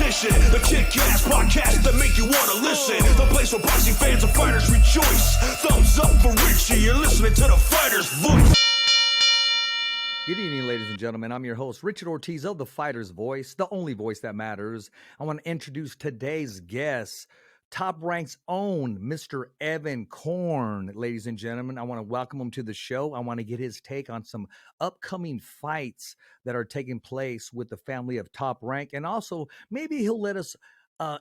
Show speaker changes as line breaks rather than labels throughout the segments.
position. The kick-ass podcast that make you want to listen. The place where boxing fans and fighters rejoice. Thumbs up for Richie. You're listening to The Fighter's Voice.
Good evening, ladies and gentlemen. I'm your host, Richard Ortiz of The Fighter's Voice, the only voice that matters. I want to introduce today's guest, Top Rank's own Mr. Evan KORN. Ladies and gentlemen, I want to welcome him to the show. I want to get his take on some upcoming fights that are taking place with the family of Top Rank. And also, maybe he'll let us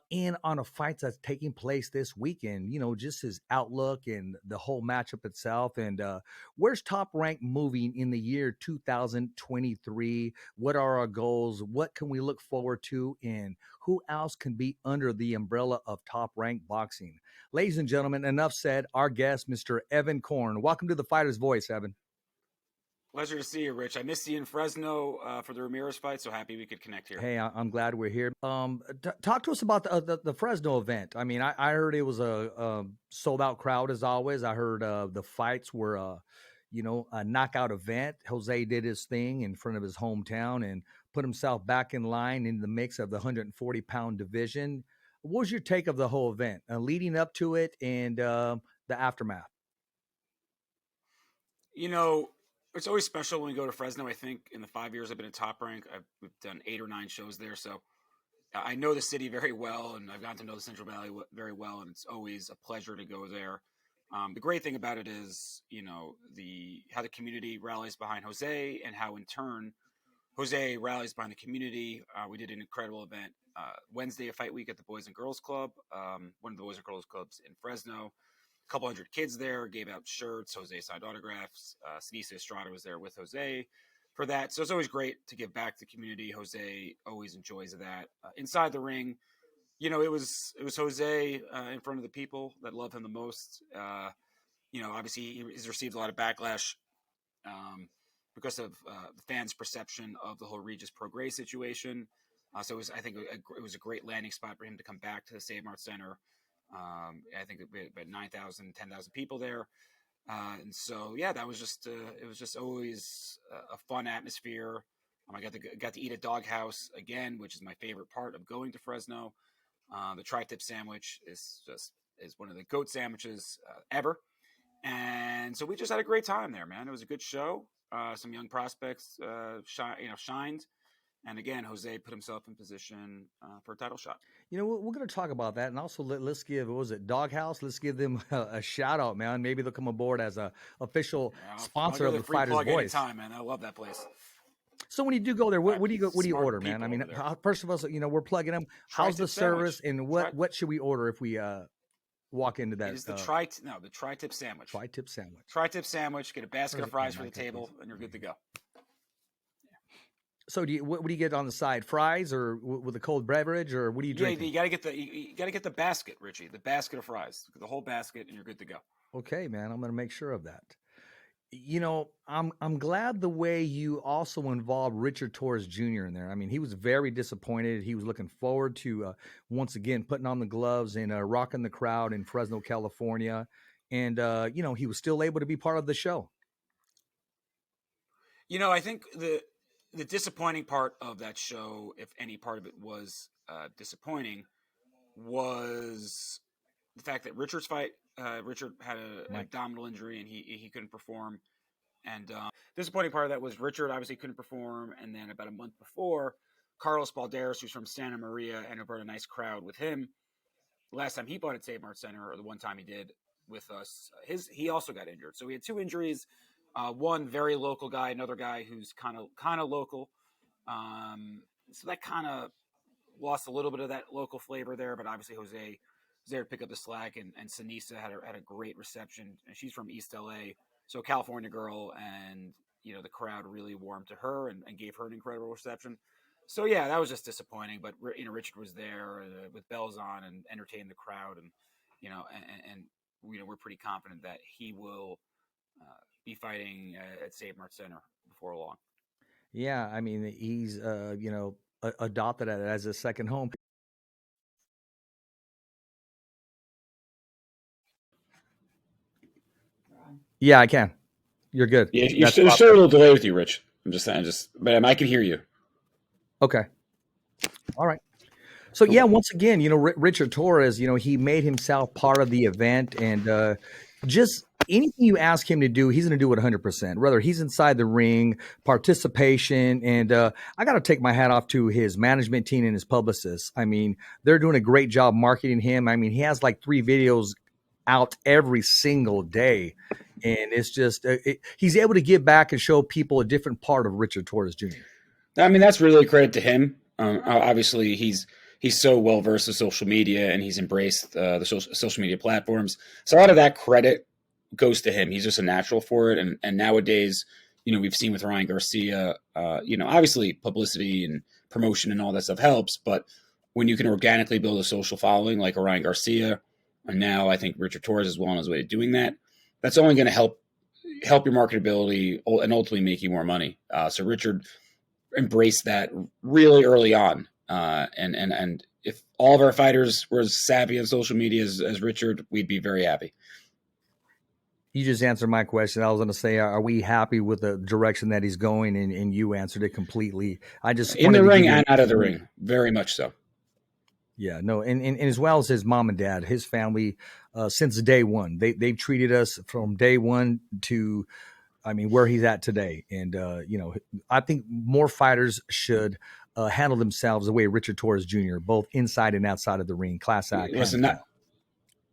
in on a fight that's taking place this weekend, you know, just his outlook and the whole matchup itself. And where's Top Rank moving in the year 2023? What are our goals? What can we look forward to? And who else can be under the umbrella of Top Rank Boxing? Ladies and gentlemen, enough said. Our guest, Mr. Evan KORN. Welcome to The Fighter's Voice, Evan.
Pleasure to see you, Rich. I missed you in Fresno for the Ramirez fight, so happy we could connect here.
Hey, I'm glad we're here. Talk to us about the Fresno event. I mean, I heard it was a sold-out crowd as always. I heard the fights were, a knockout event. Jose did his thing in front of his hometown and put himself back in line in the mix of the 140-pound division. What was your take of the whole event, leading up to it and the aftermath?
You know, it's always special when we go to Fresno. I think in the 5 years I've been at Top Rank, we've done 8 or 9 shows there. So I know the city very well, and I've gotten to know the Central Valley very well, and it's always a pleasure to go there. The great thing about it is, you know, how the community rallies behind Jose and how in turn Jose rallies behind the community. We did an incredible event Wednesday, a fight week at the Boys and Girls Club, one of the Boys and Girls Clubs in Fresno. A couple hundred kids there, gave out shirts. Jose signed autographs. Sinisa Estrada was there with Jose for that. So it's always great to give back to the community. Jose always enjoys that. Inside the ring, you know, it was Jose in front of the people that love him the most. Obviously he's received a lot of backlash because of the fans' perception of the whole Regis Prograis situation. So I think it was a great landing spot for him to come back to the Save Mart Center. I think about 9,000, 10,000 people there. And so, yeah, that was it was just always a fun atmosphere. I got to eat at Doghouse again, which is my favorite part of going to Fresno. The tri-tip sandwich is one of the GOAT sandwiches ever. And so we just had a great time there, man. It was a good show. Some young prospects shined. And again, Jose put himself in position for a title shot.
You know, we're going to talk about that. And also, let's give, what was it, Doghouse? Let's give them a shout out, man. Maybe they'll come aboard as a official sponsor of the Fighter's Voice.
Anytime, man. I love that place.
So when you do go there, what do you order, man? I mean, first of all, we're plugging them. How's the service and what should we order if we walk into that?
It is the tri-tip sandwich.
Tri-tip sandwich.
Tri-tip sandwich. Get a basket of fries for the table, and you're good to go.
So what do you get on the side? Fries or with a cold beverage, or what do you drink?
Yeah, you gotta get the basket, Richie. The basket of fries, the whole basket, and you're good to go.
Okay, man. I'm gonna make sure of that. You know, I'm glad the way you also involved Richard Torres Jr. in there. I mean, he was very disappointed. He was looking forward to once again putting on the gloves and rocking the crowd in Fresno, California, and he was still able to be part of the show.
You know, I think the disappointing part of that show, if any part of it was disappointing, was the fact that Richard's fight. Richard had an abdominal injury and he couldn't perform. And disappointing part of that was Richard obviously couldn't perform. And then about a month before, Carlos Balderas, who's from Santa Maria, and brought a nice crowd with him. Last time he fought at Save Mart Center, or the one time he did with us, he also got injured. So we had 2 injuries. One very local guy, another guy who's kind of local. So that kind of lost a little bit of that local flavor there, but obviously Jose was there to pick up the slack, and Sinisa had a great reception. And she's from East LA, so California girl, and the crowd really warmed to her and gave her an incredible reception. So yeah, that was just disappointing. But Richard was there with bells on and entertained the crowd, and we're pretty confident that he will be fighting at Save Mart Center before long.
Yeah, I mean, he's adopted it as a second home. Yeah, I can. You're good.
Yeah, you're still a little delay with you, Rich. I'm just saying, but I can hear you.
Okay. All right. So yeah, once again, Richard Torres, he made himself part of the event, and just anything you ask him to do, he's going to do it 100%. Whether he's inside the ring, participation, and I got to take my hat off to his management team and his publicists. I mean, they're doing a great job marketing him. I mean, he has like 3 videos out every single day, and it's just he's able to give back and show people a different part of Richard Torres Jr.
I mean, that's really a credit to him. Obviously, he's so well versed with social media, and he's embraced the social media platforms. So a lot of that credit goes to him. He's just a natural for it. And nowadays, we've seen with Ryan Garcia, obviously publicity and promotion and all that stuff helps. But when you can organically build a social following like a Ryan Garcia, and now I think Richard Torres is well on his way to doing that, that's only going to help your marketability and ultimately make you more money. So Richard embraced that really early on. And if all of our fighters were as savvy on social media as Richard, we'd be very happy.
You just answered my question. I was going to say, are we happy with the direction that he's going? And you answered it completely. I just
in the ring and out of the ring, very much so.
Yeah, no, and as well as his mom and dad, his family, since day one, they've treated us from day one to, I mean, where he's at today. And I think more fighters should handle themselves the way Richard Torres Jr., both inside and outside of the ring, class act.
Listen,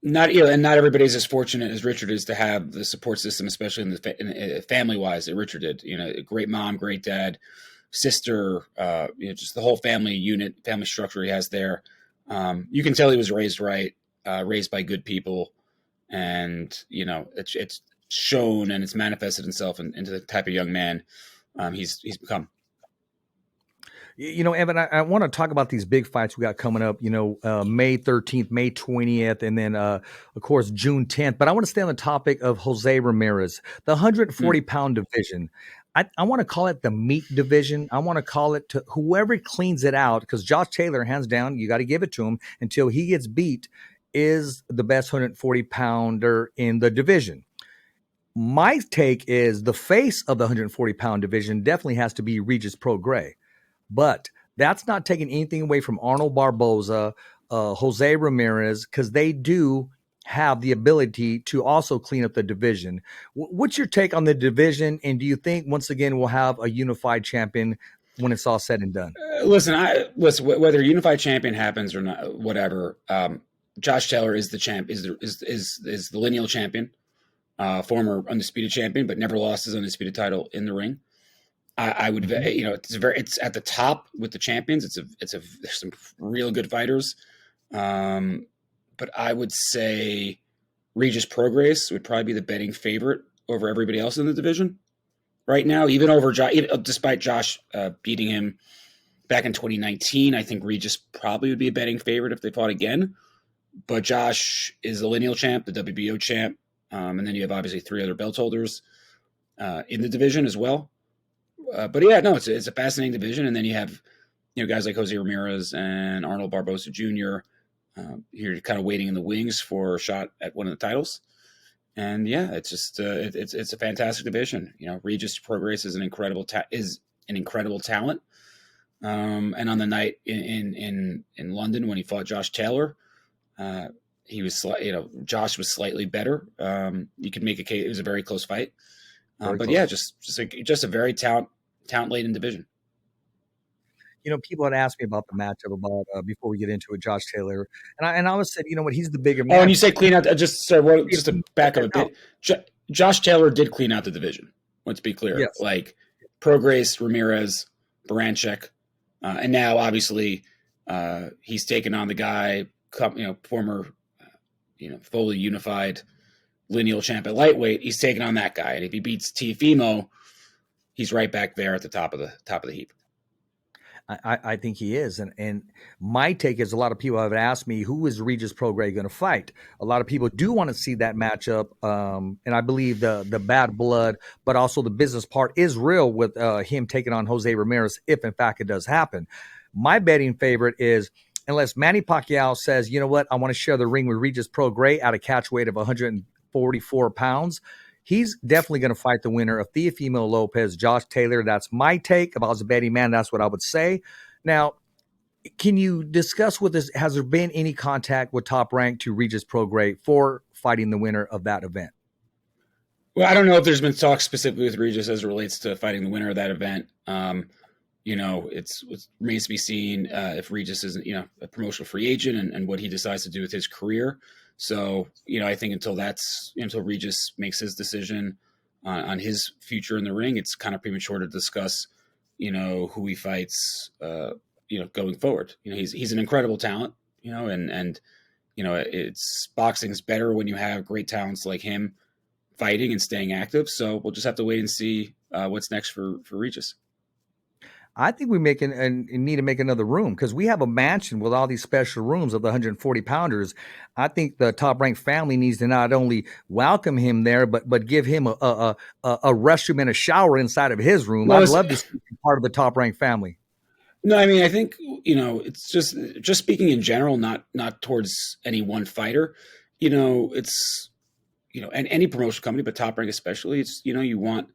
not everybody's as fortunate as Richard is to have the support system, especially in family wise that Richard did. A great mom, great dad, sister, just the whole family unit, family structure he has there. You can tell he was raised right, raised by good people, and it's shown and it's manifested itself into the type of young man he's become.
Evan, I want to talk about these big fights we got coming up, May 13th, May 20th, and then, of course, June 10th. But I want to stay on the topic of Jose Ramirez, the 140-pound division. I want to call it the meat division. I want to call it to whoever cleans it out, because Josh Taylor, hands down, you got to give it to him until he gets beat, is the best 140-pounder in the division. My take is the face of the 140-pound division definitely has to be Regis Prograis. But that's not taking anything away from Arnold Barboza, Jose Ramirez, because they do have the ability to also clean up the division. What's your take on the division? And do you think, once again, we'll have a unified champion when it's all said and done?
Listen, whether a unified champion happens or not, whatever, Josh Taylor is the champ, is the lineal champion, former undisputed champion, but never lost his undisputed title in the ring. I would, it's at the top with the champions. There's some real good fighters. But I would say Regis Prograis would probably be the betting favorite over everybody else in the division right now, even over Josh, despite Josh beating him back in 2019. I think Regis probably would be a betting favorite if they fought again. But Josh is the lineal champ, the WBO champ. And then you have obviously 3 other belt holders in the division as well. But yeah, no, it's a fascinating division. And then you have, guys like Jose Ramirez and Arnold Barboza Jr. You're kind of waiting in the wings for a shot at one of the titles. And yeah, it's just it's a fantastic division. Regis Prograis is an incredible talent. And on the night in London when he fought Josh Taylor, he was Josh was slightly better. You could make a case; it was a very close fight. But yeah, just a very talent-laden division.
People had asked me about the matchup before we get into it, Josh Taylor, and I always said, he's the bigger man.
Oh, and you say clean out? Just to back up a bit, Josh Taylor did clean out the division. Let's be clear.
Yes.
Like Prograis, Ramirez, Baranchik, and now obviously he's taken on the guy, former, fully unified lineal champ at lightweight. He's taking on that guy, and if he beats Teofimo, he's right back there at the top of the heap.
I think he is. And my take is, a lot of people have asked me, who is Regis Prograis going to fight? A lot of people do want to see that matchup. And I believe the bad blood, but also the business part is real with him taking on Jose Ramirez, if in fact it does happen. My betting favorite is, unless Manny Pacquiao says, you know what, I want to share the ring with Regis Prograis at a catch weight of 144 pounds, he's definitely going to fight the winner of Teofimo Lopez, Josh Taylor. That's my take. If I was a betting man, that's what I would say. Now, Can you discuss with us, has there been any contact with Top Rank to Regis Prograis for fighting the winner of that event?
Well, I don't know if there's been talk specifically with Regis as it relates to fighting the winner of that event. It remains to be seen if Regis is, a promotional free agent and what he decides to do with his career. So, I think until Regis makes his decision on his future in the ring, it's kind of premature to discuss, who he fights, going forward. He's an incredible talent, it's boxing's better when you have great talents like him fighting and staying active. So we'll just have to wait and see what's next for Regis.
I think we need to make another room because we have a mansion with all these special rooms of the 140 pounders. I think the Top Rank family needs to not only welcome him there, but give him a restroom and a shower inside of his room. Well, I'd love to see him part of the Top Rank family.
No, I mean, I think, it's just speaking in general, not towards any one fighter, it's, and any promotional company, but Top Rank especially, it's, you want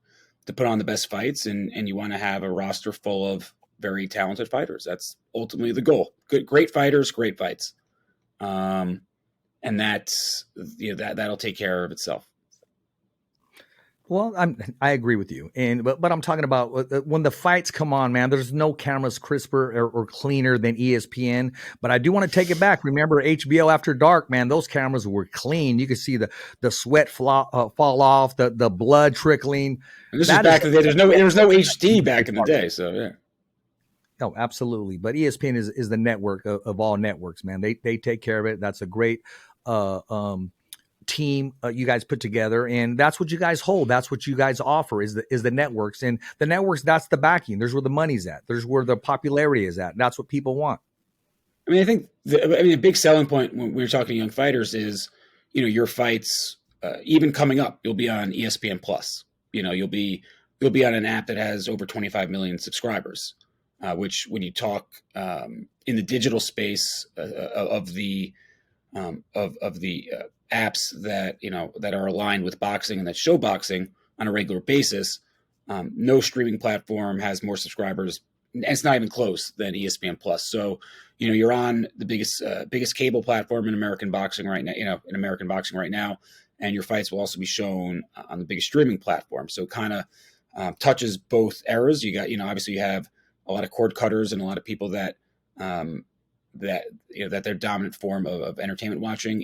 to put on the best fights and you want to have a roster full of very talented fighters. That's ultimately the goal. Great fighters, great fights. And that's, that'll take care of itself.
Well, I agree with you, but I'm talking about when the fights come on, man. There's no cameras crisper or cleaner than ESPN. But I do want to take it back. Remember HBO After Dark, man? Those cameras were clean. You could see the sweat fall off, the blood trickling.
And this is back in the day. There was no HD back in the day, so yeah.
Oh, absolutely. But ESPN is the network of all networks, man. They take care of it. That's a great team you guys put together, and that's what you guys hold. That's what you guys offer is the networks, and the networks, that's the backing. There's where the money's at. There's where the popularity is at. That's what people want.
I mean, I think the big selling point when we're talking to young fighters is, your fights, even coming up, you'll be on ESPN Plus. You'll be on an app that has over 25 million subscribers, which when you talk in the digital space of the apps that are aligned with boxing and that show boxing on a regular basis, no streaming platform has more subscribers, and it's not even close, than ESPN Plus. So, you're on the biggest cable platform in American boxing right now, and your fights will also be shown on the biggest streaming platform. So it kind of touches both eras. You got, obviously you have a lot of cord cutters and a lot of people that that their dominant form of entertainment watching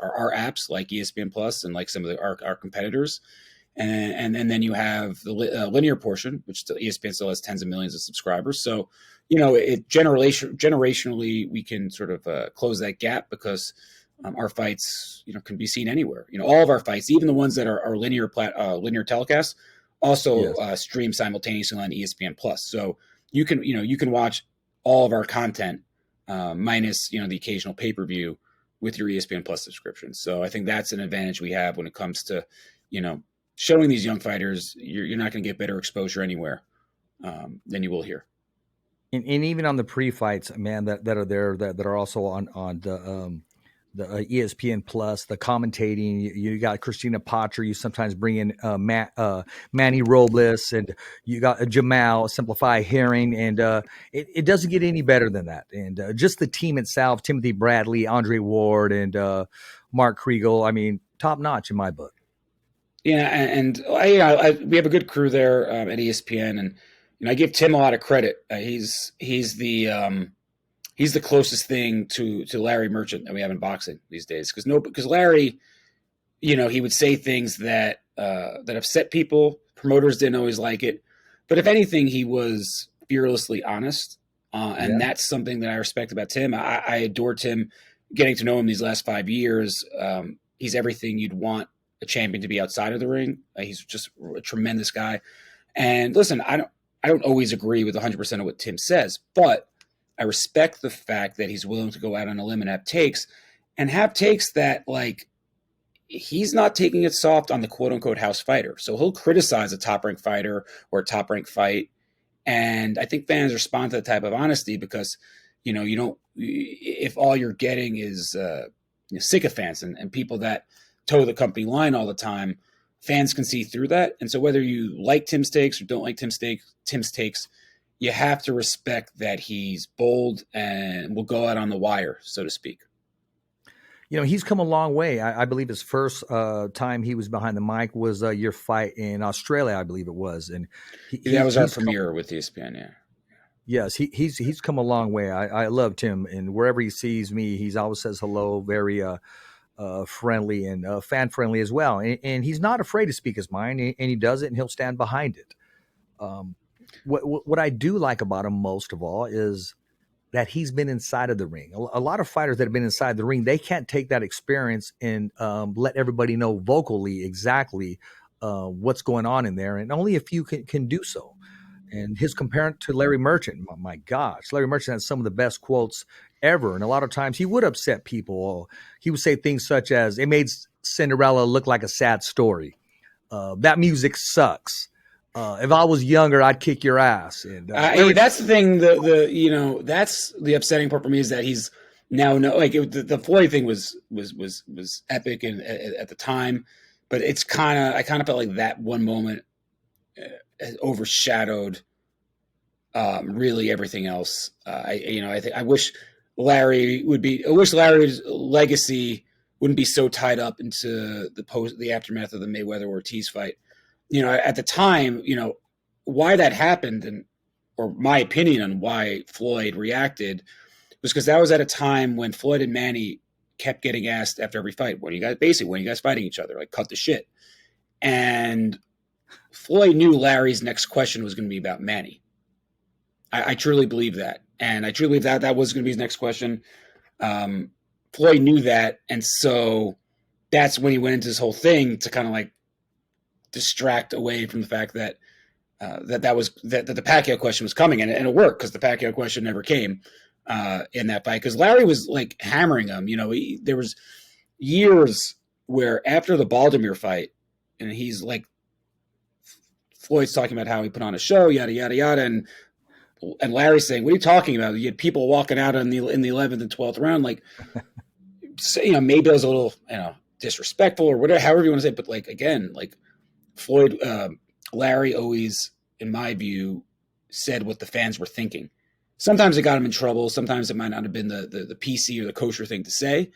are our apps like ESPN Plus and like some of our competitors, and then you have the linear portion, which ESPN still has tens of millions of subscribers. So it generationally we can sort of close that gap because our fights can be seen anywhere. All of our fights, even the ones that are linear telecasts, also stream simultaneously on ESPN Plus. So you can watch all of our content. Minus, the occasional pay-per-view with your ESPN Plus subscription. So I think that's an advantage we have when it comes to, showing these young fighters, you're not going to get better exposure anywhere than you will here.
And even on the pre-fights, man, that are there, that are also on the ESPN Plus, the commentating. You got Christina Patra. You sometimes bring in Manny Robles, and you got Jamal Simplify Herring, and it doesn't get any better than that. And just the team itself, Timothy Bradley, Andre Ward, and Mark Kriegel. I mean, top notch in my book.
Yeah, and we have a good crew there at ESPN, and I give Tim a lot of credit. He's the closest thing to Larry Merchant that we have in boxing these days. Because Larry, he would say things that upset people. Promoters didn't always like it, but if anything, he was fearlessly honest, and that's something that I respect about Tim. I adore Tim. Getting to know him these last 5 years, he's everything you'd want a champion to be outside of the ring. He's just a tremendous guy. And listen, I don't always agree with 100% of what Tim says, but I respect the fact that he's willing to go out on a limb and have takes that, like, he's not taking it soft on the quote unquote house fighter. So he'll criticize a top ranked fighter or a top ranked fight. And I think fans respond to that type of honesty because, you don't, if all you're getting is sycophants and people that toe the company line all the time, fans can see through that. And so whether you like Tim's takes or don't like Tim's takes, you have to respect that he's bold and will go out on the wire, so to speak.
You know, he's come a long way. I believe his first time he was behind the mic was your fight in Australia, I believe it was. And
that was our premiere with ESPN, yeah.
Yes, he's come a long way. I loved him, and wherever he sees me, he's always says hello, very friendly and fan friendly as well. And he's not afraid to speak his mind, and he does it, and he'll stand behind it. What I do like about him most of all is that he's been inside of the ring. A lot of fighters that have been inside the ring, they can't take that experience and let everybody know vocally exactly what's going on in there, and only a few can do so. And his comparison to Larry Merchant, my gosh, Larry Merchant has some of the best quotes ever. And a lot of times he would upset people. He would say things such as, "It made Cinderella look like a sad story. That music sucks. If I was younger, I'd kick your ass." And
that's the thing. That's the upsetting part for me, is that he's now the Floyd thing was epic and at the time, but I kind of felt like that one moment has overshadowed really everything else. I wish Larry's legacy wouldn't be so tied up into the aftermath of the Mayweather Ortiz fight. At the time, why that happened, or my opinion on why Floyd reacted, was because that was at a time when Floyd and Manny kept getting asked after every fight, when you guys fighting each other, like, cut the shit. And Floyd knew Larry's next question was going to be about Manny. I truly believe that. And I truly believe that was going to be his next question. Floyd knew that. And so that's when he went into this whole thing to kind of like distract away from the fact that the Pacquiao question was coming. And it worked, because the Pacquiao question never came in that fight, because Larry was like hammering him. There was years where after the Baltimore fight, and he's like, Floyd's talking about how he put on a show, yada, yada, yada. And Larry's saying, "What are you talking about? You had people walking out in the 11th and 12th round." Like, maybe it was a little, disrespectful or whatever, however you want to say it. But like, again, like Floyd, Larry always, in my view, said what the fans were thinking. Sometimes it got him in trouble. Sometimes it might not have been the PC or the kosher thing to say.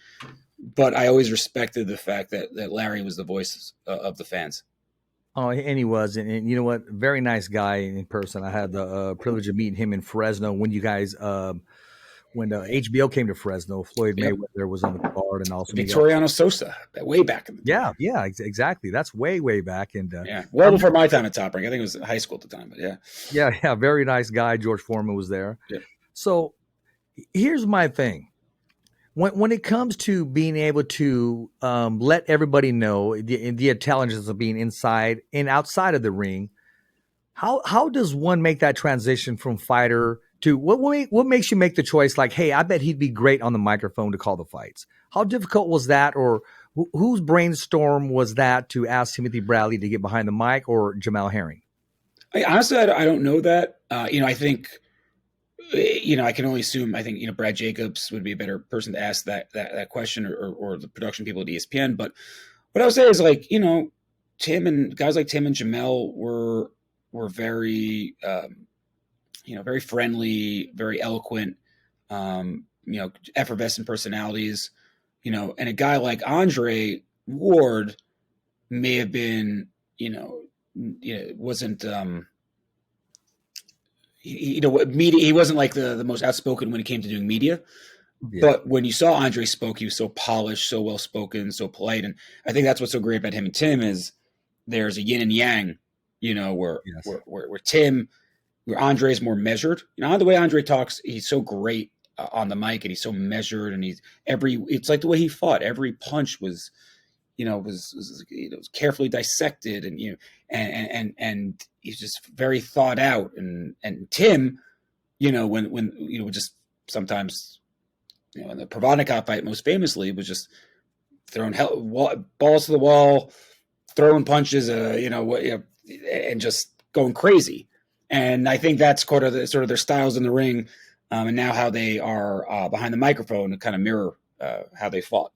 But I always respected the fact that Larry was the voice of the fans.
Oh, and he was. And you know what? Very nice guy in person. I had the privilege of meeting him in Fresno when you guys, when HBO came to Fresno. Floyd Mayweather was on the card, and also
Victoriano Sosa, way back in the day.
Yeah, exactly. That's way back. And
well before my time at Top Rank. I think it was high school at the time, but yeah.
Yeah, very nice guy. George Foreman was there.
Yeah.
So here's my thing. When it comes to being able to let everybody know the intelligence of being inside and outside of the ring, how does one make that transition from fighter to what makes you make the choice? Like, hey, I bet he'd be great on the microphone to call the fights. How difficult was that, or whose brainstorm was that to ask Timothy Bradley to get behind the mic, or Jamal Herring?
Honestly, I don't know that. I think. I can only assume. I think Brad Jacobs would be a better person to ask that question, or the production people at ESPN. But what I would say is, like, Tim and guys like Tim and Jamel were very very friendly, very eloquent, effervescent personalities, and a guy like Andre Ward may have been wasn't. Media. He wasn't like the most outspoken when it came to doing media, but when you saw Andre spoke, he was so polished, so well spoken, so polite, and I think that's what's so great about him and Tim is there's a yin and yang, where Andre is more measured. The way Andre talks, he's so great on the mic, and he's so measured, and it's like the way he fought. Every punch was carefully dissected, and and he's just very thought out. And Tim, when just sometimes, in the Provodnikov fight, most famously, was just throwing balls to the wall, throwing punches, and just going crazy. And I think that's sort of their styles in the ring, and now how they are behind the microphone to kind of mirror how they fought.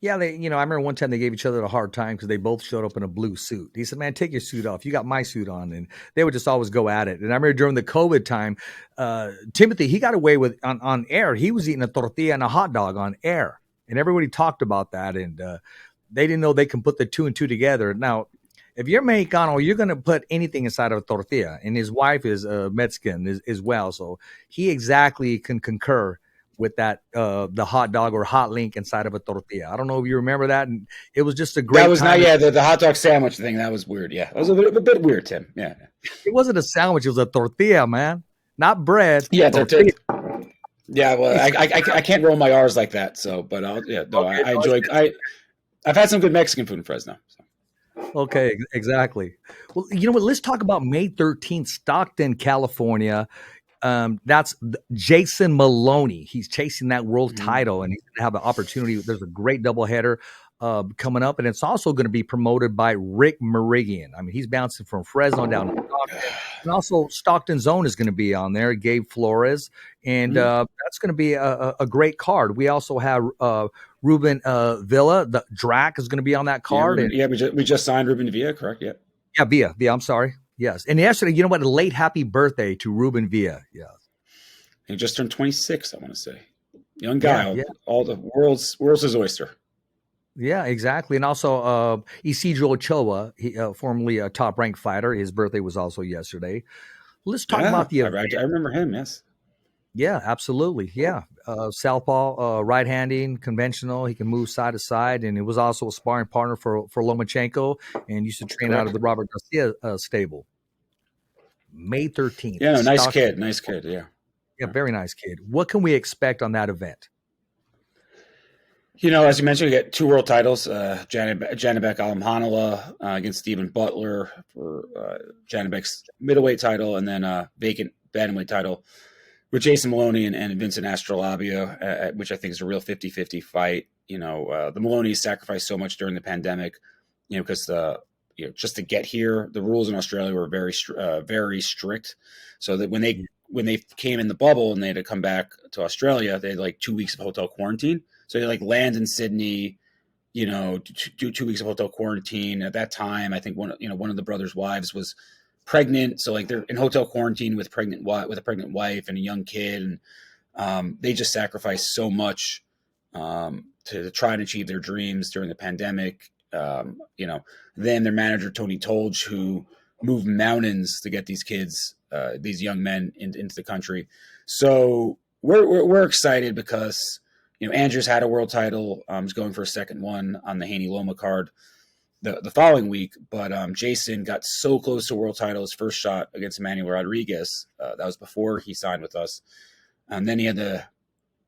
Yeah, I remember one time they gave each other a hard time because they both showed up in a blue suit. He said, "Man, take your suit off. You got my suit on," and they would just always go at it. And I remember during the COVID time, Timothy, he got away with on air. He was eating a tortilla and a hot dog on air, and everybody talked about that. And they didn't know they can put the two and two together. Now, if you're Mexicano, you're going to put anything inside of a tortilla, and his wife is Mexican as well, so he exactly can concur with that, the hot dog or hot link inside of a tortilla. I don't know if you remember that. And it was just a great
That was
time.
the hot dog sandwich thing. That was weird. Yeah. It was a bit weird, Tim. Yeah.
It wasn't a sandwich. It was a tortilla, man. Not bread.
Yeah. Tortilla. Yeah. Well, I can't roll my R's like that. So, but I enjoy, I've had some good Mexican food in Fresno. So.
Okay, exactly. Well, you know what? Let's talk about May 13th, Stockton, California. That's Jason Maloney. He's chasing that world title, and he's going to have an opportunity. There's a great doubleheader coming up, and it's also going to be promoted by Rick Merigian. I mean, he's bouncing from Fresno down to Stockton. And also Stockton's own is going to be on there, Gabe Flores, and that's going to be a great card. We also have Ruben Villa. The Drac is going to be on that card.
We just signed Ruben Villa, correct? Yeah.
Yeah, Villa. I'm sorry. Yes. And yesterday, you know what? A late happy birthday to Ruben Villa. Yeah.
He just turned 26, I want to say. Young guy. Yeah. All the world's his oyster.
Yeah, exactly. And also Isidro Ochoa, he, formerly a top-ranked fighter. His birthday was also yesterday. Let's talk about the event.
I remember him, yes.
Yeah, absolutely. Yeah. Southpaw, right-handing, conventional. He can move side to side. And it was also a sparring partner for Lomachenko and used to train out of the Robert Garcia stable. May 13th.
Yeah, no, nice kid. Yeah.
Yeah, very nice kid. What can we expect on that event?
You know, as you mentioned, we get 2 world titles. Janibek Alamhanala against Stephen Butler for Janibek's middleweight title, and then vacant bantamweight title with Jason Maloney and Vincent Astrolabio, which I think is a real 50-50 fight. You know, the Maloney's sacrificed so much during the pandemic, you know, because just to get here, the rules in Australia were very strict. So that when they came in the bubble and they had to come back to Australia, they had like 2 weeks of hotel quarantine. So they like land in Sydney, you know, do 2 weeks of hotel quarantine. At that time, I think one of the brothers' wives was pregnant, so like they're in hotel quarantine with a pregnant wife and a young kid, and they just sacrificed so much to try and achieve their dreams during the pandemic. You know, then their manager Tony Tolge, who moved mountains to get these kids, these young men into the country. So we're excited because, you know, Andrew's had a world title. Is going for a second one on the Haney Loma card the following week. But Jason got so close to a world title, his first shot against Emmanuel Rodriguez. That was before he signed with us. And then he had the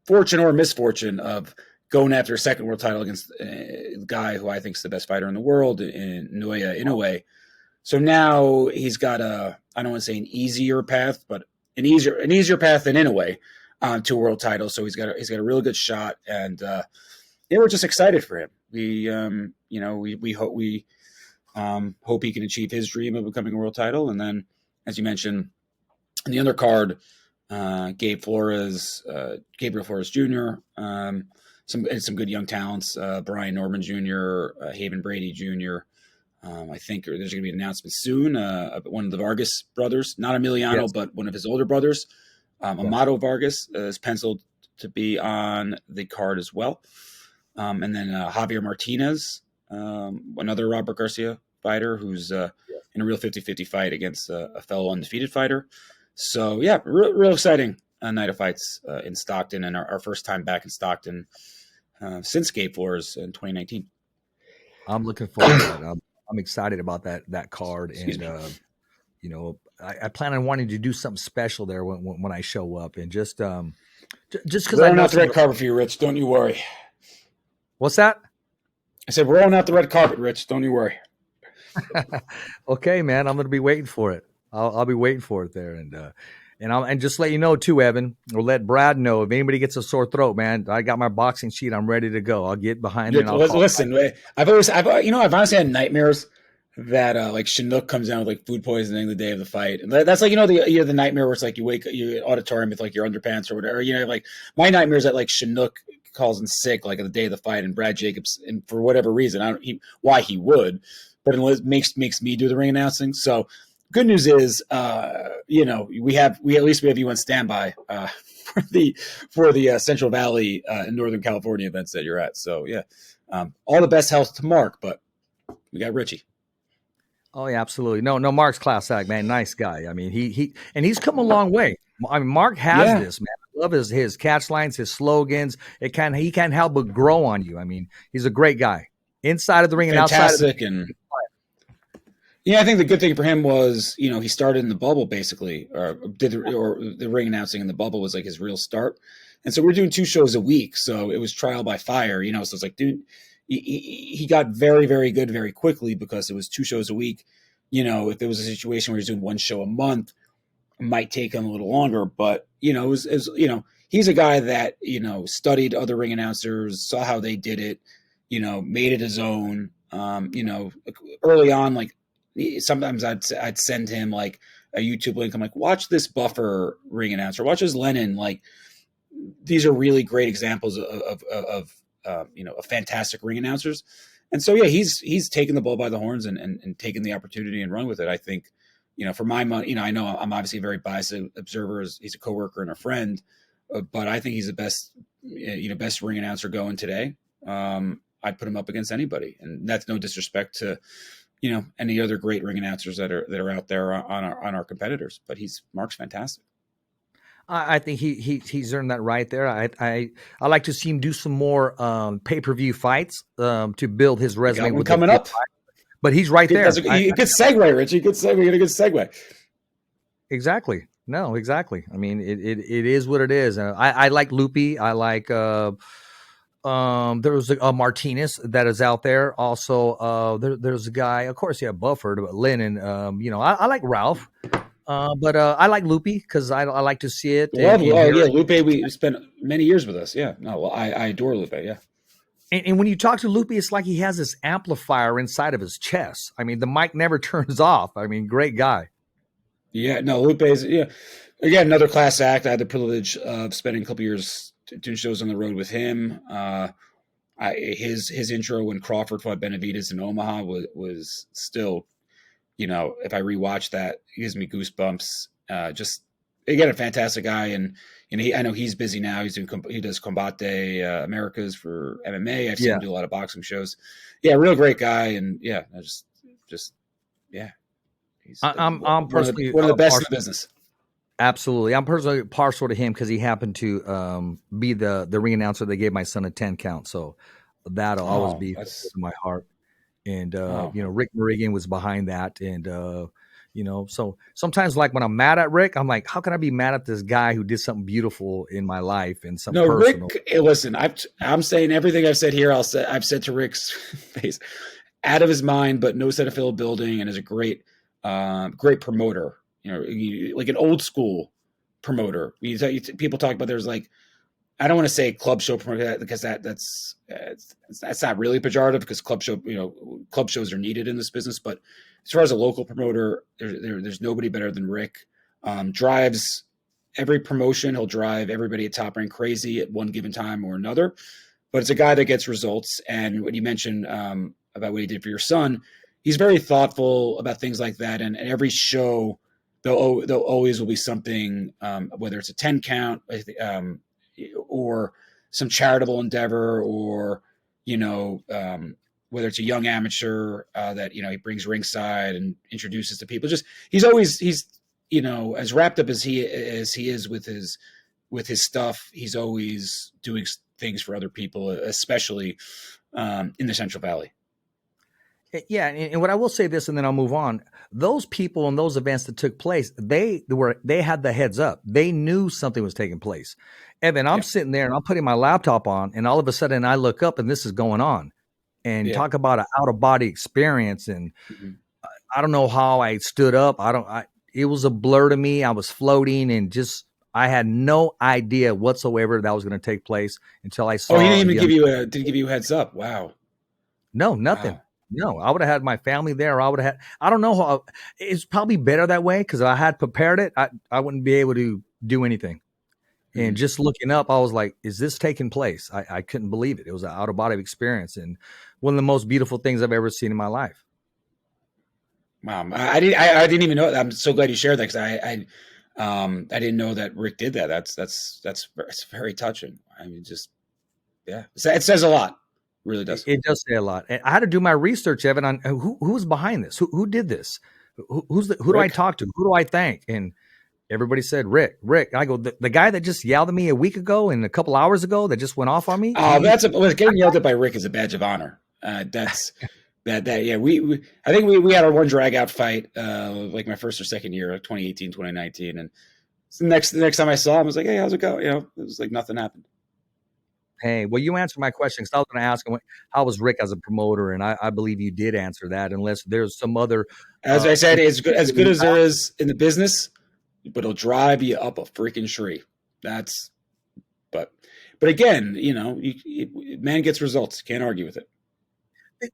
fortune or misfortune of going after a second world title against a guy who I think is the best fighter in the world, in Naoya Inoue. So now he's got I don't want to say an easier path, but an easier path than Inoue to a world title. So he's got a really good shot, and we're just excited for him. We hope he can achieve his dream of becoming a world title. And then, as you mentioned, in the undercard, Gabriel Flores Jr., some good young talents, Brian Norman Jr., Haven Brady Jr. I think there's going to be an announcement soon. One of the Vargas brothers, not Emiliano, but one of his older brothers, Amado Vargas, is penciled to be on the card as well. And then Javier Martinez, another Robert Garcia fighter who's in a real 50-50 fight against a fellow undefeated fighter. So, yeah, real exciting night of fights in Stockton, and our first time back in Stockton since Gabe Flores in 2019.
I'm looking forward to that. I'm excited about that card. And, you know, I plan on wanting to do something special there when I show up. And just because
I know the red carpet for you, Rich. Don't you worry.
What's that?
I said, we're rolling out the red carpet, Rich. Don't you worry.
Okay, man. I'm going to be waiting for it. I'll be waiting for it there. And just let you know too, Evan, or let Brad know, if anybody gets a sore throat, man, I got my boxing sheet. I'm ready to go. I'll get behind it.
Listen, I've honestly had nightmares that like Chinook comes down with like food poisoning the day of the fight. And that's like, the nightmare where it's like you auditorium with like your underpants or whatever, like my nightmare is that like Chinook calls in sick like on the day of the fight, and Brad Jacobs, and for whatever reason, why he would, but it makes me do the ring announcing. So good news is, we at least have you on standby for the Central Valley and Northern California events that you're at. So yeah, all the best health to Mark, but we got Richie.
Oh yeah, absolutely. No, Mark's class act, man. Nice guy. I mean, he's come a long way. I mean, Mark has this, man. I love his catch lines, his slogans. He can't help but grow on you. I mean, he's a great guy inside of the ring and outside of the ring.
Yeah, I think the good thing for him was, he started in the bubble basically, or the ring announcing in the bubble was like his real start. And so we're doing 2 shows a week. So it was trial by fire, so it's like, dude, he got very, very good very quickly because it was 2 shows a week. If there was a situation where he's doing 1 show a month, it might take him a little longer, but it was he's a guy that, studied other ring announcers, saw how they did it, made it his own. Early on, like, sometimes I'd send him like a YouTube link. I'm like, watch this Buffer ring announcer, watch this Lennon. Like, these are really great examples of fantastic ring announcers. And so, yeah, he's taken the bull by the horns and taken the opportunity and run with it. I think, for my money, I know I'm obviously a very biased observer. He's a coworker and a friend, but I think he's the best ring announcer going today. I'd put him up against anybody, and that's no disrespect to, any other great ring announcers that are out there on our competitors, but Mark's fantastic.
I think he's earned that right there. I like to see him do some more pay-per-view fights to build his resume.
With coming up,
but he's right there.
Good segue, Richie. Good segue. We got a good segue.
Exactly. No, exactly. I mean, it is what it is. I like Loopy. I like. There was a Martinez that is out there. Also, there's a guy. Of course, Bufford, but Lennon. I like Ralph. But I like Loopy because I like to see it.
Lupe, we spent many years with us. Yeah, no, well, I adore Lupe. Yeah,
and when you talk to Loopy, it's like he has this amplifier inside of his chest. I mean, the mic never turns off. I mean, great guy.
Yeah, no, Lupe is again another class act. I had the privilege of spending a couple years doing shows on the road with him. His intro when Crawford fought Benavidez in Omaha was still. If I rewatch that, it gives me goosebumps. Just again, a fantastic guy, and I know he's busy now. He does Combate Americas for MMA. I've seen him do a lot of boxing shows. Yeah, real great guy, and yeah, he's
I'm personally
one of the best in the business.
Absolutely, I'm personally partial to him because he happened to be the ring announcer that gave my son a 10 count. So that'll always be in my heart. And, Rick Morrigan was behind that. And, so sometimes like when I'm mad at Rick, I'm like, how can I be mad at this guy who did something beautiful in my life and something personal?
Rick, listen, I'm saying everything I've said here. I've said to Rick's face, out of his mind, but knows how to fill a building and is a great promoter, like an old school promoter. People talk about there's like, I don't want to say club show promoter because that's not really pejorative because club shows are needed in this business. But as far as a local promoter, there's nobody better than Rick. Drives every promotion. He'll drive everybody at Top Rank crazy at one given time or another. But it's a guy that gets results. And when you mentioned about what he did for your son, he's very thoughtful about things like that. And every show, there'll always will be something, whether it's a 10 count, or some charitable endeavor, or whether it's a young amateur that he brings ringside and introduces to people. Just he's as wrapped up as he is with his stuff. He's always doing things for other people, especially in the Central Valley.
Yeah, and what I will say this, and then I'll move on. Those people in those events that took place, they had the heads up. They knew something was taking place. And then I'm sitting there and I'm putting my laptop on, and all of a sudden I look up and this is going on. And talk about an out of body experience. And I don't know how I stood up. It was a blur to me. I was floating and I had no idea whatsoever that was going to take place until I saw.
Oh, he didn't even give you a heads up. Wow.
No, nothing. Wow. No, I would have had my family there. I don't know how. It's probably better that way because if I had prepared it, I wouldn't be able to do anything. And just looking up, I was like, is this taking place? I couldn't believe it. It was an out-of-body experience and one of the most beautiful things I've ever seen in my life.
Wow. I didn't even know. I'm so glad you shared that, because I didn't know that Rick did that. That's very touching. I mean, just, yeah, it says a lot. It really does.
It does say a lot. And I had to do my research, Evan, on who's behind this. Who did this? Who do I talk to? Who do I thank? And everybody said Rick. And I go, the guy that just yelled at me a week ago and a couple hours ago that just went off on me.
Oh, getting yelled at by Rick is a badge of honor. That's that. Yeah, I think we had our one drag out fight, like my first or second year, 2018, 2019, and the next time I saw him, I was like, hey, how's it go? You know, it was like nothing happened.
Hey, well, you answered my question, because I was going to ask him how was Rick as a promoter, and I believe you did answer that, unless there's some other.
As I said, as good as there is in the business, but it'll drive you up a freaking tree. But again, you know, man gets results. Can't argue with it.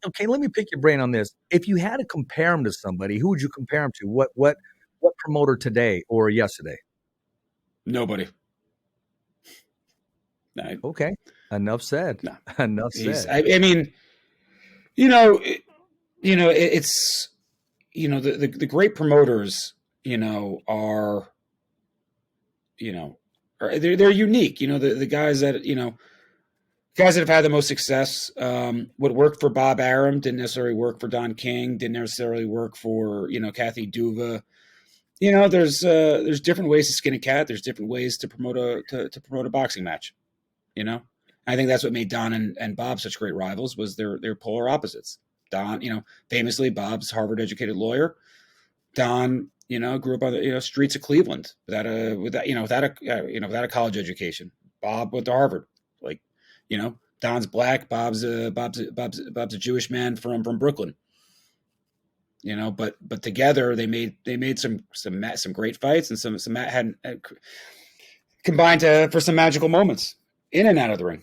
Okay, let me pick your brain on this. If you had to compare him to somebody, who would you compare him to? What promoter today or yesterday?
Nobody.
No. Okay, enough said.
No.
Enough said.
I mean, it's the great promoters, are they're unique. The guys that have had the most success. What worked for Bob Arum didn't necessarily work for Don King. Didn't necessarily work for Kathy Duva. There's different ways to skin a cat. There's different ways to promote a boxing match. I think that's what made Don and Bob such great rivals, was their polar opposites. Don, famously, Bob's Harvard-educated lawyer. Don, grew up on the streets of Cleveland without a college education. Bob went to Harvard. Like, Don's black. Bob's a Jewish man from Brooklyn. But together they made some great fights, and some had combined for some magical moments in and out of the ring.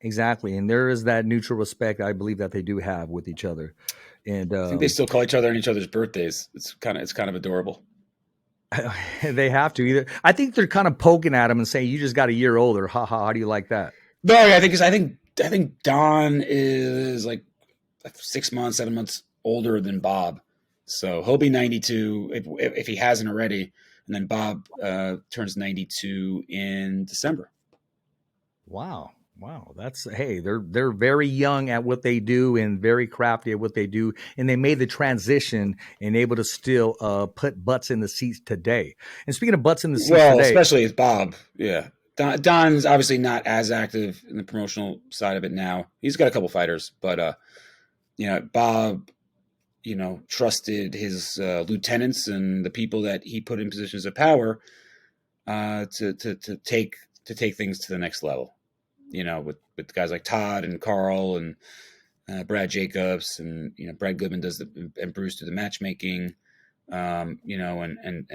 Exactly, and there is that mutual respect I believe that they do have with each other, and
I think they still call each other on each other's birthdays. It's kind of adorable.
They have to either. I think they're kind of poking at him and saying, "You just got a year older." Ha ha! How do you like that?
No, I think Don is like 6 months, 7 months older than Bob, so he'll be 92 if he hasn't already, and then Bob turns 92 in December.
Wow. They're very young at what they do and very crafty at what they do. And they made the transition and able to still put butts in the seats today. And speaking of butts in the seats today.
Especially as Bob. Yeah. Don's obviously not as active in the promotional side of it now. He's got a couple fighters, but, Bob, trusted his lieutenants and the people that he put in positions of power to take things to the next level. With guys like Todd and Carl and Brad Jacobs and, Brad Goodman and Bruce do the matchmaking, and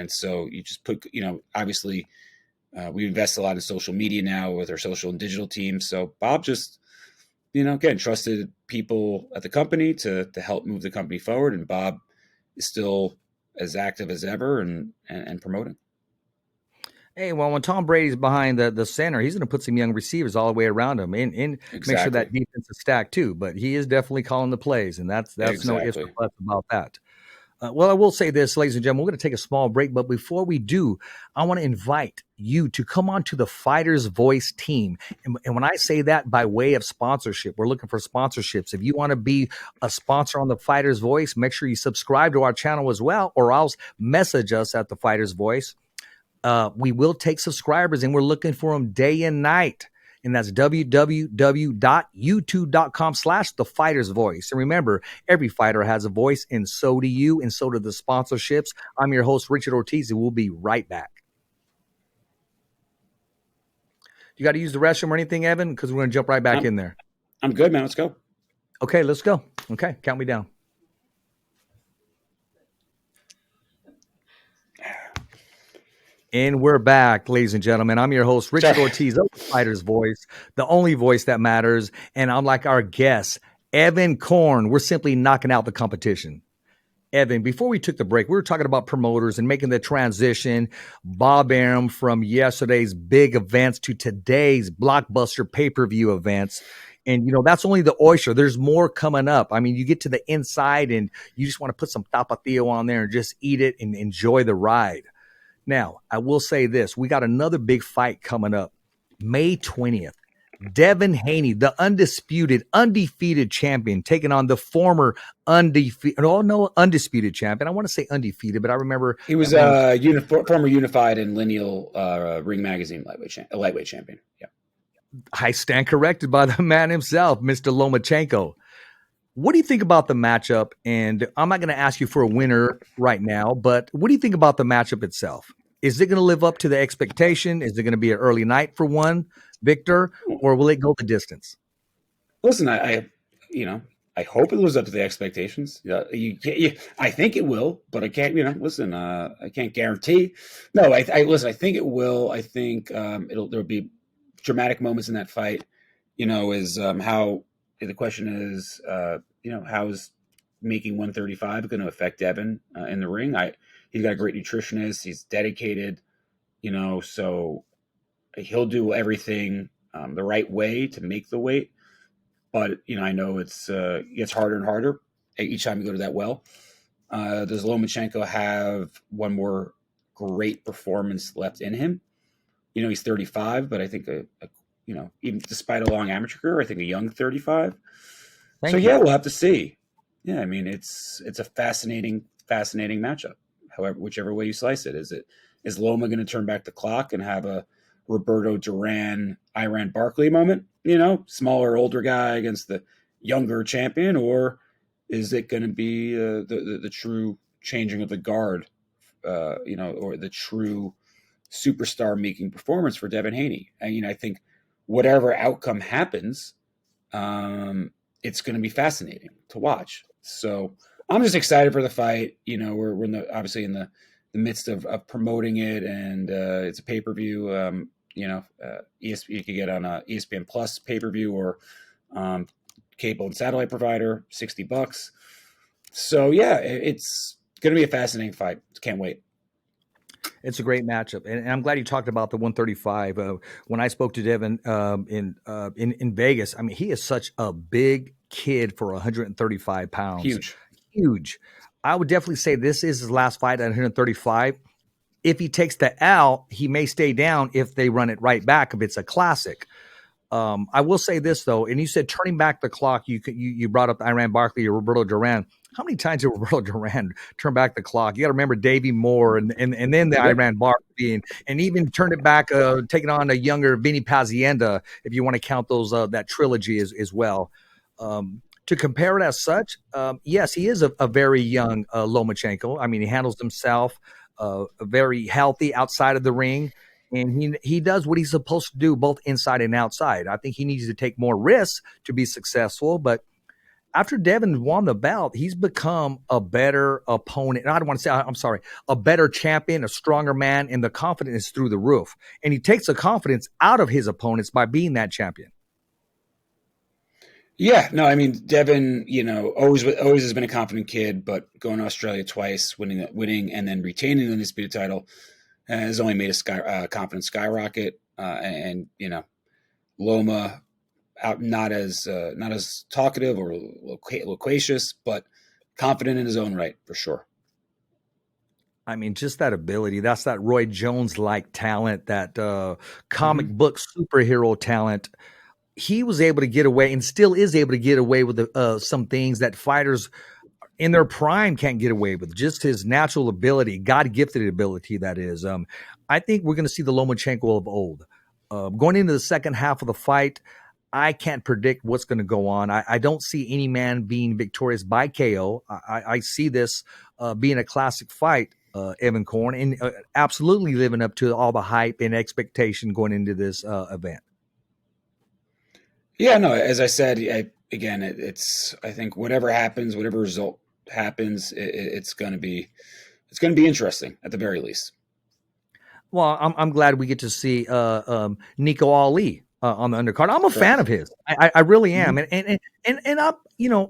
so you just put, obviously we invest a lot in social media now with our social and digital team. So Bob just, again, trusted people at the company to help move the company forward. And Bob is still as active as ever and promoting.
Hey, well, when Tom Brady's behind the center, he's going to put some young receivers all the way around him and
Exactly.
make sure that defense is stacked too. But he is definitely calling the plays, and that's
Exactly.
no ifs or buts about that. Well, I will say this, ladies and gentlemen, we're going to take a small break. But before we do, I want to invite you to come on to the Fighters Voice team. And when I say that by way of sponsorship, we're looking for sponsorships. If you want to be a sponsor on the Fighters Voice, make sure you subscribe to our channel as well, or else message us at the Fighters Voice. We will take subscribers, and we're looking for them day and night. And that's www.youtube.com/thefightersvoice. And remember, every fighter has a voice, and so do you, and so do the sponsorships. I'm your host, Richard Ortiz, and we'll be right back. You got to use the restroom or anything, Evan? Because we're going to jump right back in there.
I'm good, man. Let's go.
Okay, let's go. Okay, count me down. And we're back, ladies and gentlemen. I'm your host, Richard Ortiz of the Fighter's Voice, the only voice that matters. And I'm like our guest, Evan KORN. We're simply knocking out the competition. Evan, before we took the break, we were talking about promoters and making the transition, Bob Arum from yesterday's big events to today's blockbuster pay-per-view events. And, that's only the oyster. There's more coming up. I mean, you get to the inside and you just want to put some tapatio on there and just eat it and enjoy the ride. Now, I will say this. We got another big fight coming up, May 20th. Devin Haney, the undefeated champion, taking on the former undisputed champion. I want to say undefeated, but I remember
he was former unified and lineal Ring Magazine lightweight champion. Yeah,
I stand corrected by the man himself, Mr. Lomachenko. What do you think about the matchup? And I'm not going to ask you for a winner right now, but what do you think about the matchup itself? Is it going to live up to the expectation? Is it going to be an early night for one, Victor, or will it go the distance?
Listen, I hope it lives up to the expectations. I think it will, but I can't. Listen, I can't guarantee. No, listen. I think it will. I think there'll be dramatic moments in that fight. How the question is, how is making 135 going to affect Devin in the ring? He's got a great nutritionist. He's dedicated. So he'll do everything the right way to make the weight. But, I know it gets harder and harder each time you go to that well. Does Lomachenko have one more great performance left in him? He's 35, but I think, even despite a long amateur career, I think a young 35. We'll have to see. Yeah, I mean, it's a fascinating matchup. However, whichever way you slice it, is Loma going to turn back the clock and have a Roberto Duran, Iran Barkley moment? Smaller, older guy against the younger champion, or is it going to be the true changing of the guard? Or the true superstar making performance for Devin Haney? I think whatever outcome happens, it's going to be fascinating to watch. So I'm just excited for the fight. We're obviously in the midst of promoting it, and it's a pay-per-view. ESPN, you could get on a ESPN Plus pay-per-view or cable and satellite provider, $60. So yeah, it's going to be a fascinating fight. Can't wait.
It's a great matchup, and I'm glad you talked about the 135. When I spoke to Devin in Vegas, I mean, he is such a big kid for 135 pounds. Huge. I would definitely say this is his last fight at 135. If he takes the L, he may stay down if they run it right back, if it's a classic. I will say this, though, and you said turning back the clock, you brought up Iran Barkley or Roberto Duran. How many times did Roberto Duran turn back the clock? You got to remember Davey Moore and then the Iran Barkley and even turn it back, taking on a younger Vinny Pazienda, if you want to count those that trilogy as well. To compare it as such, yes, he is a very young Lomachenko. I mean, he handles himself very healthy outside of the ring. And he does what he's supposed to do, both inside and outside. I think he needs to take more risks to be successful. But after Devin won the belt, he's become a better opponent. I don't want to say, I'm sorry, a better champion, a stronger man, and the confidence is through the roof. And he takes the confidence out of his opponents by being that champion.
Yeah, no, I mean, Devin, always has been a confident kid, but going to Australia twice, winning and then retaining the undisputed title has only made his confidence skyrocket. And Loma out not as talkative or loquacious, but confident in his own right for sure.
I mean, just that ability. That's that Roy Jones-like talent, that comic book superhero talent. He was able to get away and still is able to get away with some things that fighters in their prime can't get away with. Just his natural ability, God-gifted ability, that is. I think we're going to see the Lomachenko of old. Going into the second half of the fight, I can't predict what's going to go on. I don't see any man being victorious by KO. I see this being a classic fight, Evan KORN, and absolutely living up to all the hype and expectation going into this event.
Yeah, no, as I said, I think whatever happens, whatever result happens, it's going to be interesting at the very least.
Well, I'm glad we get to see Nico Ali on the undercard. I'm a fan of his. I really am. And I,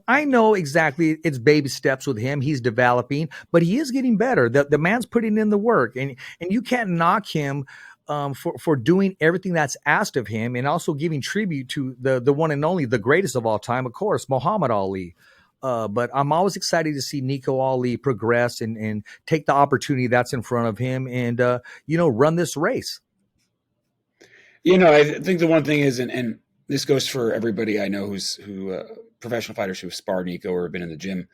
I know exactly it's baby steps with him. He's developing, but he is getting better. The man's putting in the work, and you can't knock him for doing everything that's asked of him, and also giving tribute to the one and only, the greatest of all time, of course, Muhammad Ali. But I'm always excited to see Nico Ali progress and take the opportunity that's in front of him and, run this race.
I think the one thing is, and this goes for everybody I know who professional fighters who have sparred Nico or have been in the gym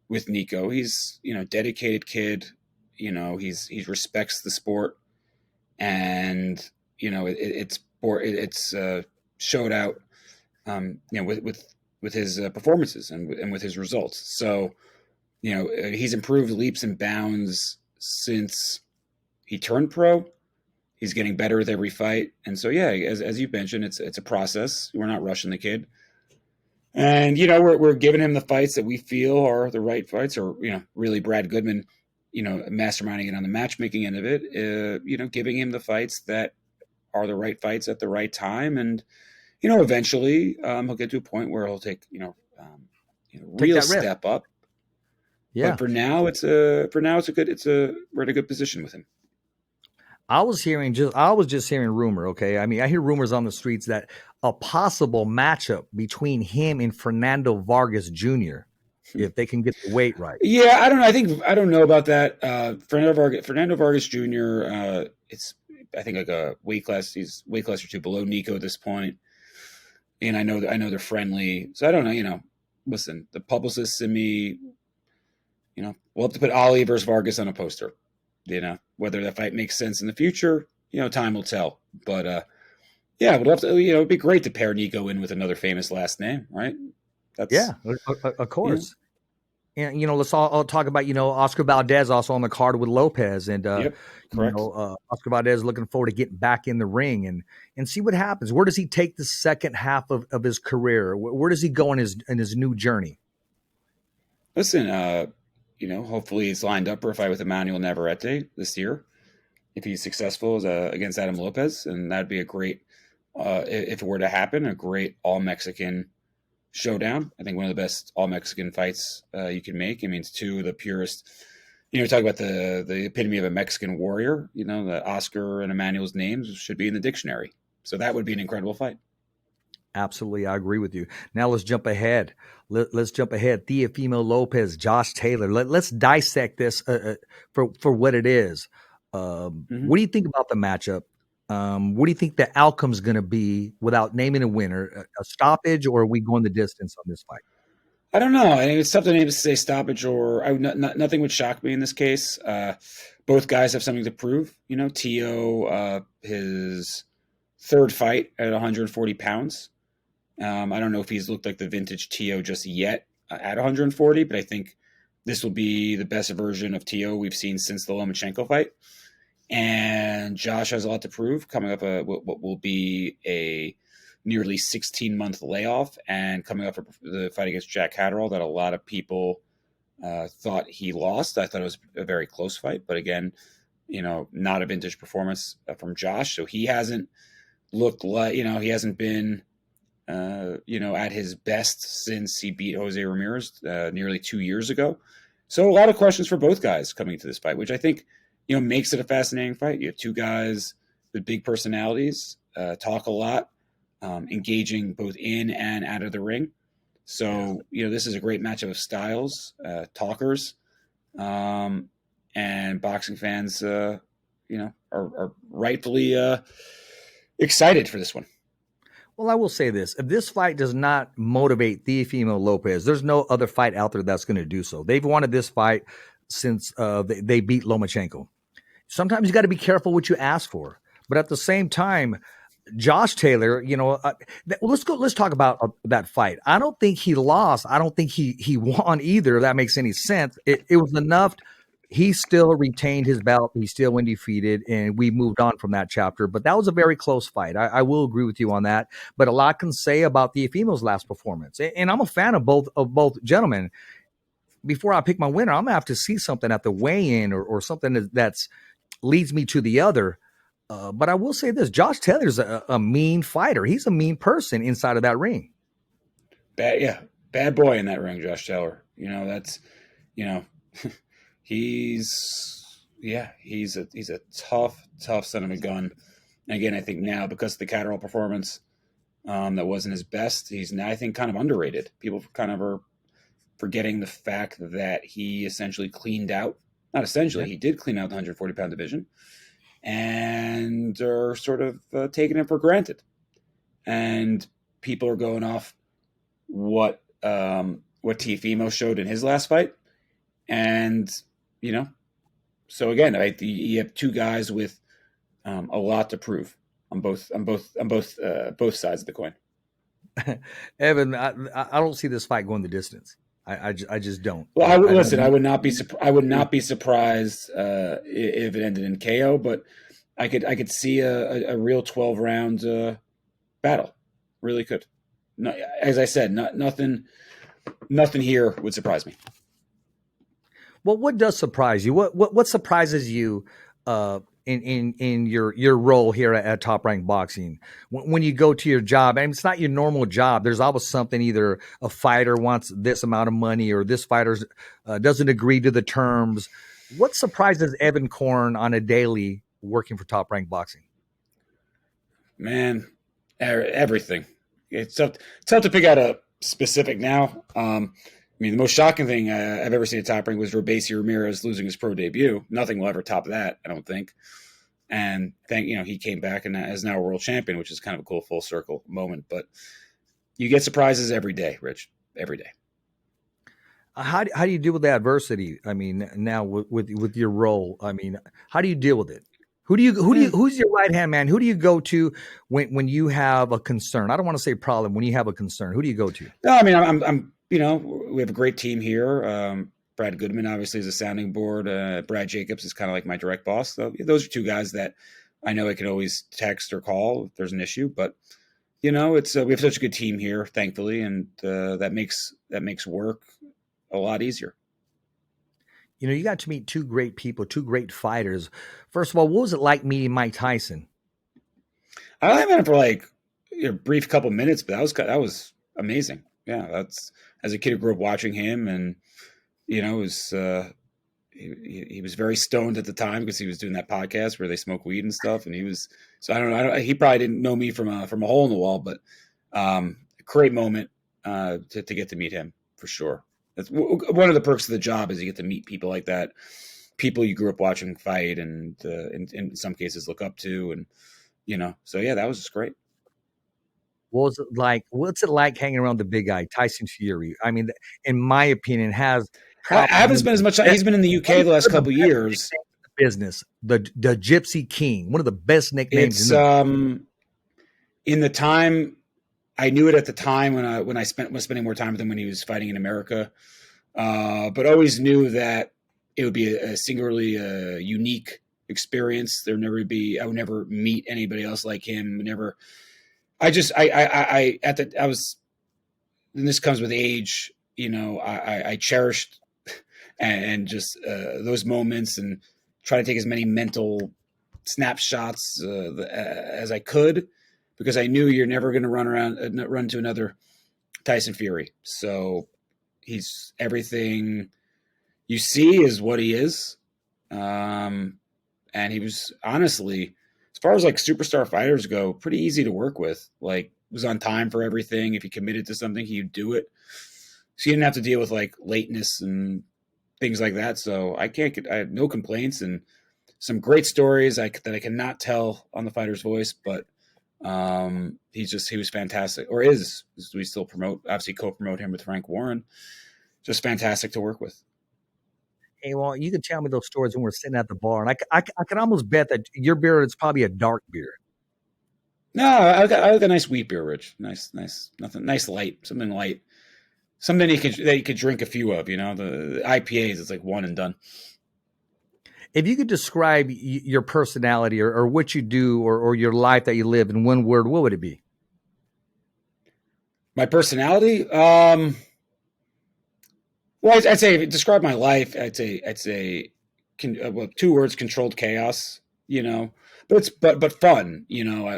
with Nico. He's dedicated kid. He respects the sport, and it's showed out. With his performances and with his results. So he's improved leaps and bounds since he turned pro. He's getting better with every fight. And so, as you mentioned, it's a process. We're not rushing the kid. And, we're giving him the fights that we feel are the right fights, or, really Brad Goodman, masterminding it on the matchmaking end of it, giving him the fights that are the right fights at the right time. And, eventually he'll get to a point where he'll take, real step up. Yeah. But for now, we're in a good position with him.
I was just hearing rumor. Okay. I mean, I hear rumors on the streets that a possible matchup between him and Fernando Vargas Jr., if they can get the weight right.
Yeah. I don't know. I don't know about that. Fernando Vargas Jr. It's, I think, like a weight class. He's weight class or two below Nico at this point. And I know they're friendly. So I don't know, listen, the publicists and me, we'll have to put Ali versus Vargas on a poster. Whether that fight makes sense in the future, time will tell. But we'd love to. It'd be great to pair Nico in with another famous last name, right?
Of course. And let's all talk about Oscar Valdez also on the card with Lopez, and
correct.
Oscar Valdez looking forward to getting back in the ring and see what happens. Where does he take the second half of his career? Where does he go in his new journey?
Listen, hopefully he's lined up for a fight with Emmanuel Navarrete this year. If he's successful against Adam Lopez, and that'd be a great, if it were to happen, a great all-Mexican showdown. I think one of the best all-Mexican fights you can make. I mean, it's two of the purest. Talk about the epitome of a Mexican warrior. The Oscar and Emmanuel's names should be in the dictionary. So that would be an incredible fight.
Absolutely, I agree with you. Now let's jump ahead. Let's jump ahead. Teofimo Lopez, Josh Taylor. Let's dissect this for what it is. What do you think about the matchup? What do you think the outcome's going to be without naming a winner? A stoppage, or are we going the distance on this fight?
I don't know. I mean, it's tough to say stoppage, or nothing would shock me in this case. Both guys have something to prove. Teo, his third fight at 140 pounds. I don't know if he's looked like the vintage Teo just yet at 140, but I think this will be the best version of Teo we've seen since the Lomachenko fight. And Josh has a lot to prove, coming up what will be a nearly 16-month layoff, and coming up for the fight against Jack Catterall that a lot of people thought he lost. I thought it was a very close fight, but again, not a vintage performance from Josh. So he hasn't looked like, he hasn't been, at his best since he beat Jose Ramirez nearly 2 years ago. So a lot of questions for both guys coming into this fight, which I think, makes it a fascinating fight. You have two guys with big personalities, talk a lot, engaging both in and out of the ring. So, this is a great matchup of styles, talkers, and boxing fans, are rightfully excited for this one.
Well, I will say this. If this fight does not motivate Teofimo Lopez, there's no other fight out there that's going to do so. They've wanted this fight since they beat Lomachenko. Sometimes you got to be careful what you ask for. But at the same time, Josh Taylor, let's talk about that fight. I don't think he lost. I don't think he won either, if that makes any sense. It was enough. He still retained his belt. He still went undefeated, and we moved on from that chapter. But that was a very close fight. I will agree with you on that. But a lot can say about Teofimo's last performance. And I'm a fan of both gentlemen. Before I pick my winner, I'm going to have to see something at the weigh-in or something that's leads me to the other. But I will say this: Josh Taylor's a mean fighter. He's a mean person inside of that ring.
Bad boy in that ring, Josh Taylor. That's you know, he's a tough son of a gun. And again, I think now because of the Catterall performance, that wasn't his best. He's now, I think, kind of underrated. People kind of are forgetting the fact that he essentially cleaned out. Not essentially, he did clean out the 140-pound division, and are sort of taking it for granted. And people are going off what Teofimo showed in his last fight, and so again, you have two guys with a lot to prove on both sides of the coin.
Evan, I don't see this fight going the distance. I just don't.
Well, I would not be surprised if it ended in KO, but I could see a real 12-round battle. Really could. No, as I said, nothing here would surprise me.
Well, what does surprise you? What surprises you in your role here at Top Rank Boxing? When you go to your job, and it's not your normal job, there's always something, either a fighter wants this amount of money or this fighter doesn't agree to the terms. What surprises Evan KORN on a daily working for Top Rank Boxing?
Man, everything. It's tough to pick out a specific now. The most shocking thing I've ever seen at Top Rank was Robesi Ramirez losing his pro debut. Nothing will ever top that, I don't think. And he came back and is now a world champion, which is kind of a cool full circle moment. But you get surprises every day, Rich. Every day.
How do you deal with the adversity? I mean, now with your role, how do you deal with it? Who's your right hand man? Who do you go to when you have a concern? I don't want to say problem. When you have a concern, who do you go to?
No, I'm we have a great team here. Brad Goodman obviously is a sounding board. Brad Jacobs is kind of like my direct boss. So those are two guys that I know I can always text or call if there's an issue. But it's we have such a good team here, thankfully, and that makes work a lot easier.
You got to meet two great people, two great fighters. First of all, what was it like meeting Mike Tyson?
I met him for like a brief couple minutes, but that was amazing. Yeah, that's as a kid who grew up watching him, and it was he was very stoned at the time because he was doing that podcast where they smoke weed and stuff, and he was I don't know. He probably didn't know me from a hole in the wall, but a great moment to get to meet him for sure. That's one of the perks of the job is you get to meet people like that, people you grew up watching fight, and in some cases look up to, and So yeah, that was just great.
What's it like hanging around the big guy, Tyson Fury? I mean, in my opinion, I
haven't spent as much time. He's been in the UK the last couple of years.
Business, the Gypsy King, one of the best nicknames.
It's in the time. I knew it at the time when I was spending more time with him when he was fighting in America, but always knew that it would be a singularly unique experience. I would never meet anybody else like him. Never. And this comes with age. I cherished and just those moments and try to take as many mental snapshots as I could. Because I knew you're never going to run to another Tyson Fury. So he's everything you see is what he is. And he was honestly, as far as like superstar fighters go, pretty easy to work with. Like was on time for everything. If he committed to something, he'd do it. So you didn't have to deal with like lateness and things like that. So I have no complaints and some great stories that I cannot tell on the Fighter's Voice, but he was fantastic, or is. We still obviously co-promote him with Frank Warren. Just fantastic to work with.
Hey, well, you can tell me those stories when we're sitting at the bar, and I can almost bet that your beer is probably a dark beer.
No, I got a nice wheat beer, Rich. Nice, nothing, nice light, something light, something that you could drink a few of. The IPAs, it's like one and done.
If you could describe your personality or what you do or your life that you live in one word, what would it be?
My personality? Well, I'd say describe my life. I'd say 2 words: controlled chaos. but fun. You know,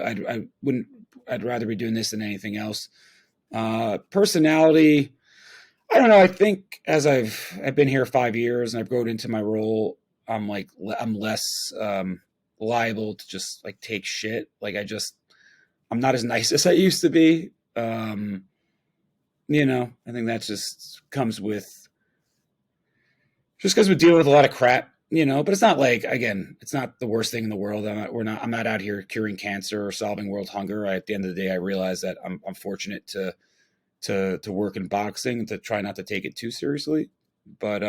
I'd rather be doing this than anything else. Personality, I don't know. I think as I've been here 5 years and I've grown into my role, I'm less liable to just like take shit. Like I'm not as nice as I used to be. You know, I think that just comes with because we're dealing with a lot of crap. You know, but it's not like, again, it's not the worst thing in the world. I'm not out here curing cancer or solving world hunger. At the end of the day, I realize that I'm fortunate to work in boxing and to try not to take it too seriously. But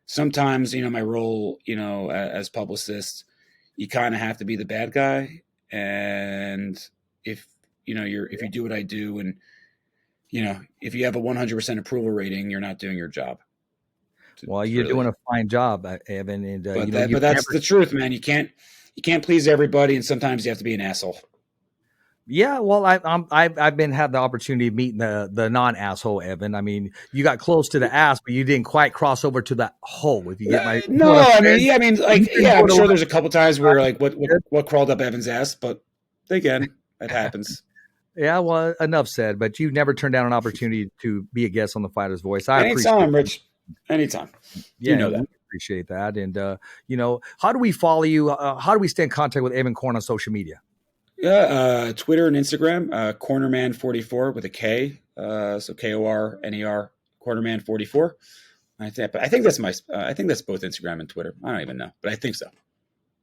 sometimes, you know, my role, you know, as publicist, you kind of have to be the bad guy. And if you do what I do, and you know, if you have a 100% approval rating, you're not doing your job.
Well, you're doing a fine job, Evan. And
but that's the truth, man. You can't please everybody, and sometimes you have to be an asshole.
Yeah, well, I've had the opportunity of meeting the non-asshole Evan. I mean, you got close to the ass, but you didn't quite cross over to the hole. If you get my
I'm sure there's a couple times where like what crawled up Evan's ass, but again, it happens.
Yeah, well, enough said. But you've never turned down an opportunity to be a guest on the Fighter's Voice.
Anytime, Rich. Anytime.
Yeah,
you know that.
Appreciate that. And you know, how do we follow you? How do we stay in contact with Evan KORN on social media?
Yeah, Twitter and Instagram, Cornerman44 with a K, so KORNER, Cornerman44. I think that's both Instagram and Twitter. I don't even know, but I think so.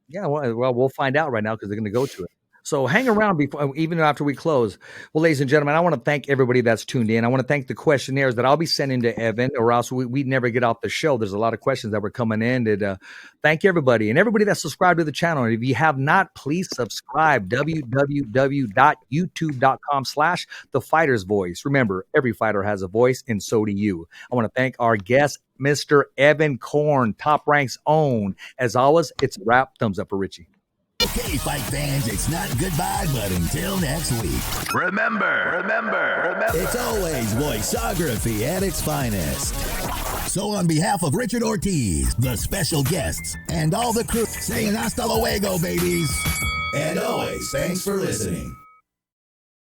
Yeah, well, we'll find out right now because they're going to go to it. So hang around even after we close. Well, ladies and gentlemen, I want to thank everybody that's tuned in. I want to thank the questionnaires that I'll be sending to Evan, or else we'd never get off the show. There's a lot of questions that were coming in. And thank everybody and everybody that's subscribed to the channel. And if you have not, please subscribe. www.youtube.com/thefightersvoice. Remember, every fighter has a voice, and so do you. I want to thank our guest, Mr. Evan KORN, Top Rank's own. As always, it's a wrap. Thumbs up for Richie.
Okay, fight fans, it's not goodbye, but until next week.
Remember,
It's always voiceography at its finest. So on behalf of Richard Ortiz, the special guests, and all the crew, saying hasta luego, babies. And always, thanks for listening.